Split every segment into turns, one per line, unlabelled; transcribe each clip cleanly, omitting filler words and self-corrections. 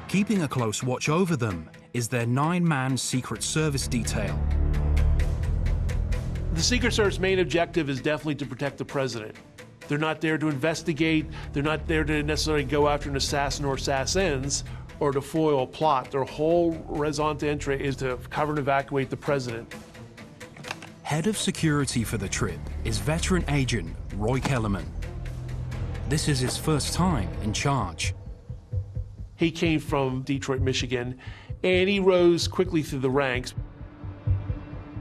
Keeping a close watch over them is their 9-man Secret Service detail.
The Secret Service main objective is definitely to protect the president. They're not there to investigate, they're not there to necessarily go after an assassin or assassins or to foil a plot. Their whole raison d'etre is to cover and evacuate the president.
Head of security for the trip is veteran agent Roy Kellerman. This is his first time in charge.
He came from Detroit, Michigan, and he rose quickly through the ranks.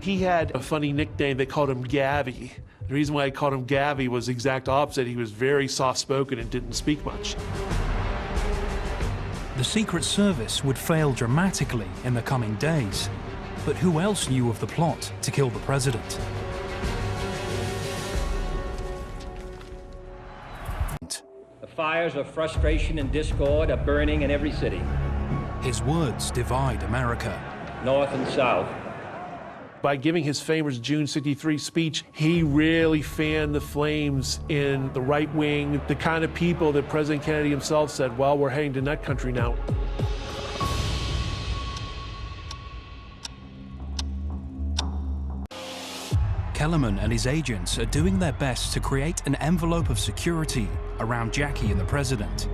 He had a funny nickname. They called him Gabby. The reason why I called him Gabby was the exact opposite. He was very soft-spoken and didn't speak much.
The Secret Service would fail dramatically in the coming days. But who else knew of the plot to kill the president?
The fires of frustration and discord are burning in every city.
His words divide America.
North and south.
By giving his famous June '63 speech, he really fanned the flames in the right wing, the kind of people that President Kennedy himself said, well, we're heading to nut country now.
Kellerman and his agents are doing their best to create an envelope of security around Jackie and the president.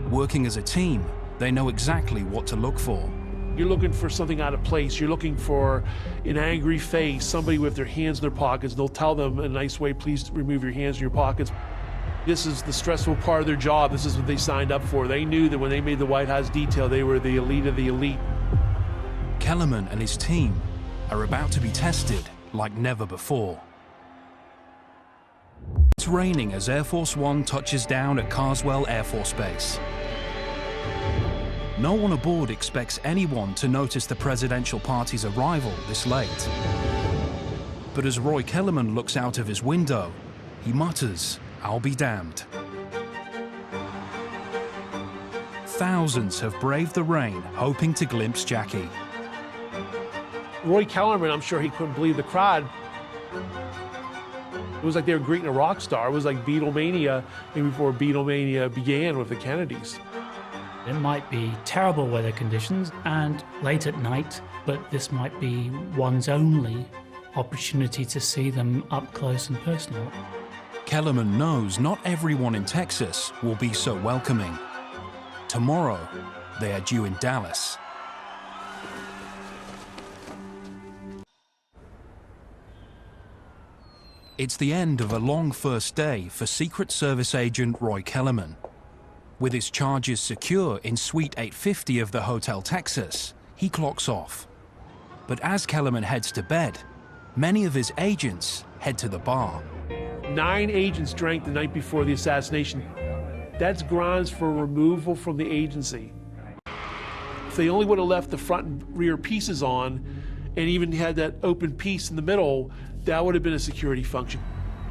Working as a team, they know exactly what to look for.
You're looking for something out of place. You're looking for an angry face, somebody with their hands in their pockets. They'll tell them in a nice way, please remove your hands from your pockets. This is the stressful part of their job. This is what they signed up for. They knew that when they made the White House detail, they were the elite of the elite.
Kellerman and his team are about to be tested like never before. It's raining as Air Force One touches down at Carswell Air Force Base. No one aboard expects anyone to notice the presidential party's arrival this late. But as Roy Kellerman looks out of his window, he mutters, "I'll be damned." Thousands have braved the rain, hoping to glimpse Jackie.
Roy Kellerman, I'm sure he couldn't believe the crowd. It was like they were greeting a rock star. It was like Beatlemania, maybe before Beatlemania began with the Kennedys.
It might be terrible weather conditions and late at night, but this might be one's only opportunity to see them up close and personal.
Kellerman knows not everyone in Texas will be so welcoming. Tomorrow, they are due in Dallas. It's the end of a long first day for Secret Service agent Roy Kellerman. With his charges secure in Suite 850 of the Hotel Texas, he clocks off. But as Kellerman heads to bed, many of his agents head to the bar.
9 agents drank the night before the assassination. That's grounds for removal from the agency. If they only would have left the front and rear pieces on and even had that open piece in the middle, that would have been a security function.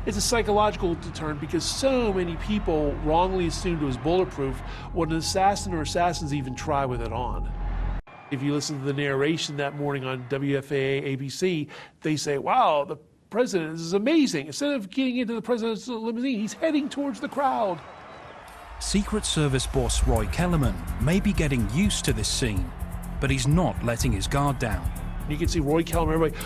It's a psychological deterrent because so many people wrongly assumed it was bulletproof when an assassin or assassins even try with it on. If you listen to the narration that morning on WFAA ABC, they say, wow, the president is amazing. Instead of getting into the president's limousine, he's heading towards the crowd.
Secret Service boss Roy Kellerman may be getting used to this scene, but he's not letting his guard down.
You can see Roy Kellerman, everybody.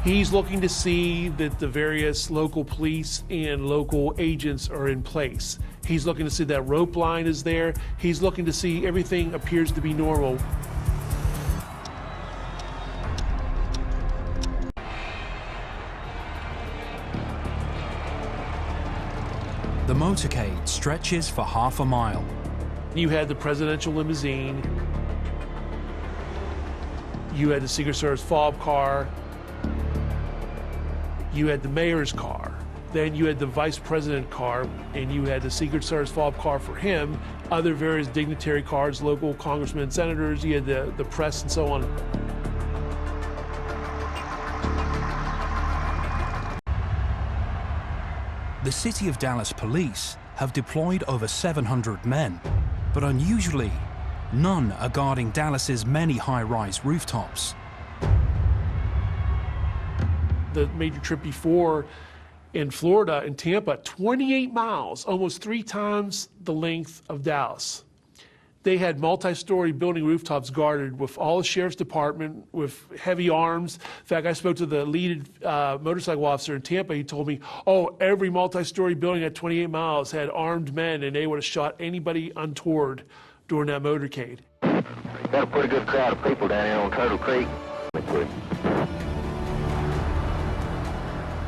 He's looking to see that the various local police and local agents are in place. He's looking to see that rope line is there. He's looking to see everything appears to be normal.
The motorcade stretches for half a mile.
You had the presidential limousine. You had the Secret Service fob car. You had the mayor's car. Then you had the vice president car, and you had the Secret Service fob car for him, other various dignitary cars, local congressmen and senators, you had the press and so on.
The City of Dallas police have deployed over 700 men, but unusually, none are guarding Dallas's many high-rise rooftops.
The major trip before in Florida, in Tampa, 28 miles, almost 3 times the length of Dallas. They had multi-story building rooftops guarded with all the sheriff's department, with heavy arms. In fact, I spoke to the lead motorcycle officer in Tampa. He told me, oh, every multi-story building at 28 miles had armed men, and they would have shot anybody untoward during that motorcade.
Got a pretty good crowd of people down here on Turtle Creek.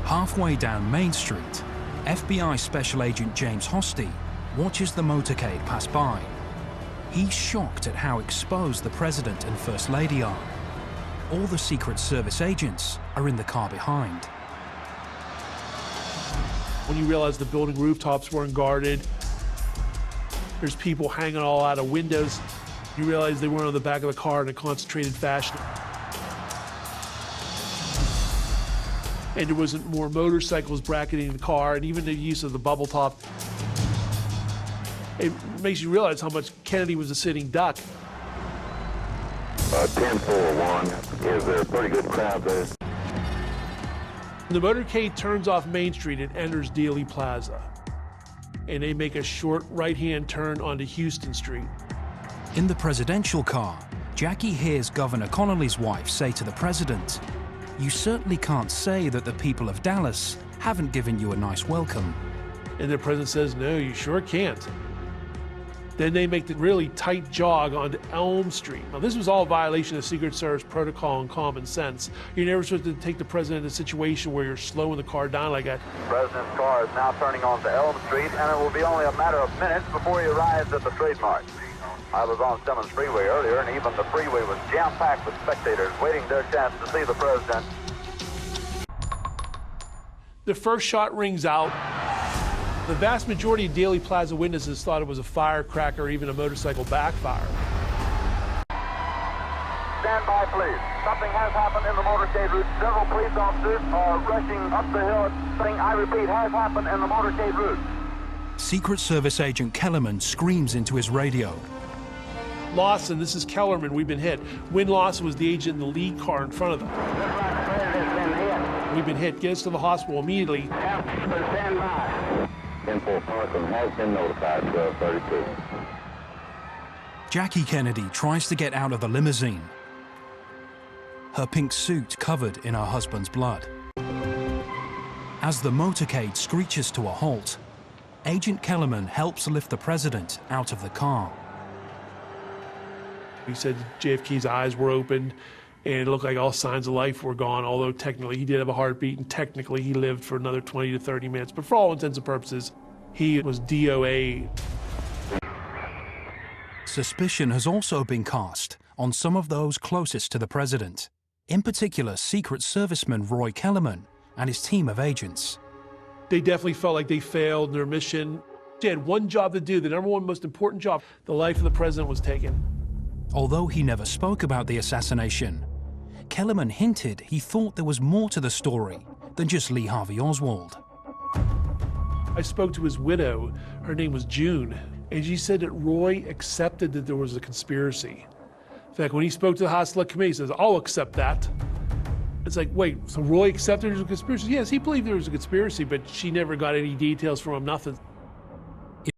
Halfway down Main Street, FBI Special Agent James Hosty watches the motorcade pass by. He's shocked at how exposed the President and First Lady are. All the Secret Service agents are in the car behind.
When you realize the building rooftops weren't guarded, there's people hanging all out of windows, you realize they weren't on the back of the car in a concentrated fashion. And there wasn't more motorcycles bracketing the car, and even the use of the bubble top. It makes you realize how much Kennedy was a sitting duck.
10-4-1, is a pretty good crowd there.
The motorcade turns off Main Street and enters Dealey Plaza. And they make a short right-hand turn onto Houston Street.
In the presidential car, Jackie hears Governor Connolly's wife say to the president, "You certainly can't say that the people of Dallas haven't given you a nice welcome."
And the president says, no, you sure can't. Then they make the really tight jog onto Elm Street. Now, this was all a violation of Secret Service protocol and common sense. You're never supposed to take the president in a situation where you're slowing the car down like that.
The president's car is now turning onto Elm Street, and it will be only a matter of minutes before he arrives at the trademark. I was on Simmons Freeway earlier, and even the freeway was jam-packed with spectators waiting their chance to see the president.
The first shot rings out. The vast majority of Dealey Plaza witnesses thought it was a firecracker or even a motorcycle backfire.
Stand by, please. Something has happened in the motorcade route. Several police officers are rushing up the hill. Something, I repeat, has happened in the motorcade route.
Secret Service Agent Kellerman screams into his radio.
Lawson, this is Kellerman, we've been hit. Wynn Lawson was the agent in the lead car in front of them. We've been hit. Get us to the hospital immediately.
Stand by.
10-4 Parkland has been notified, 1232.
Jackie Kennedy tries to get out of the limousine, her pink suit covered in her husband's blood. As the motorcade screeches to a halt, Agent Kellerman helps lift the president out of the car.
He said JFK's eyes were opened and it looked like all signs of life were gone, although technically he did have a heartbeat and technically he lived for another 20 to 30 minutes. But for all intents and purposes, he was DOA.
Suspicion has also been cast on some of those closest to the president, in particular Secret Serviceman Roy Kellerman and his team of agents.
They definitely felt like they failed in their mission. They had one job to do, the number one most important job. The life of the president was taken.
Although he never spoke about the assassination, Kellerman hinted he thought there was more to the story than just Lee Harvey Oswald.
I spoke to his widow, her name was June, and she said that Roy accepted that there was a conspiracy. In fact, when he spoke to the House Select Committee, he says, I'll accept that. It's like, wait, so Roy accepted there was a conspiracy? Yes, he believed there was a conspiracy, but she never got any details from him, nothing.